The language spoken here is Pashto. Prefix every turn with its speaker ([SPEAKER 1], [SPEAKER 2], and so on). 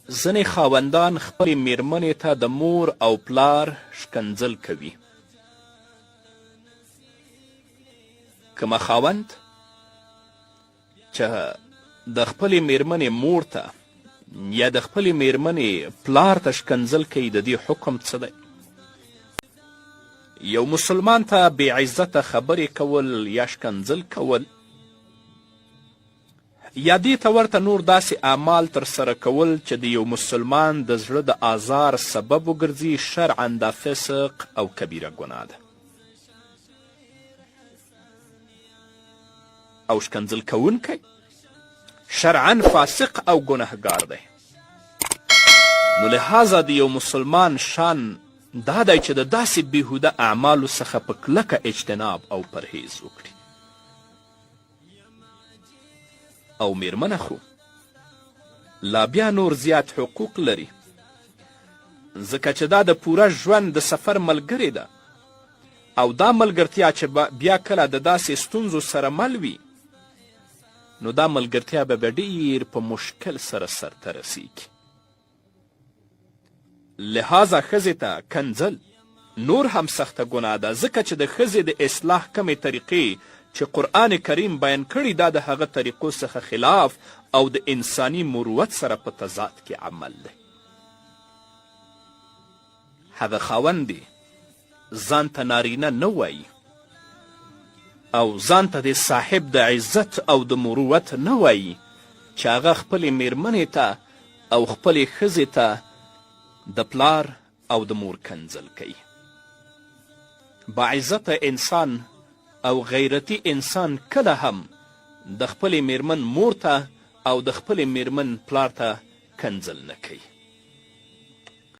[SPEAKER 1] ځینې خاوندان خپلې میرمنې ته د مور او پلار ښکنځل کوي. کومه خاوند چې د خپلې میرمنې مور ته یا د خپلې میرمنې پلار ته ښکنځل کوي، د دې حکم څه دی؟ یو مسلمان ته بې عزته خبرې کول یا ښکنځل کول یا دې ته ورته نور داسې اعمال ترسره کول چې د یو مسلمان د زړه د آزار سبب وګرځي، شرعا دا فسق او کبیره ګناه ده. او ښکنځل کوونکی شرعا فاسق او ګنهګار دی. نو لهذا د یو مسلمان شان دا دی چې د داسې بیهوده اعمالو څخه په کلکه اجتناب او پرهیز وکړي. او میرمنه خو لا بیا نور زیات حقوق لري، ځکه چې دا د پوره ژوند د سفر ملګرې ده، او دا ملګرتیا چې بیا کله د داسې ستونزو سره مل وي، نو دا ملګرتیا به ډیر په مشکل سره سرته رسیږي. لهذا ښځې ته کنځل نور هم سخته ګناه ده، ځکه چې د ښځې د اصلاح کمې طریقې چې قرآن کریم بیان کړي دا د هغه طریقو څخه خلاف او د انساني مروت سره په تضاد کې عمل دی. هغه خاوند دی ځان ته نارینه نه وایي او ځان ته د صاحب د عزت او د مروت نه وایي چې هغه خپلې میرمنې ته او خپلې ښځې ته د پلار او د مور کنځل کوي. باعزته انسان او غیرتی انسان کله هم د خپلې میرمن مور ته او د خپلې میرمن پلار ته کنځل نه کوي.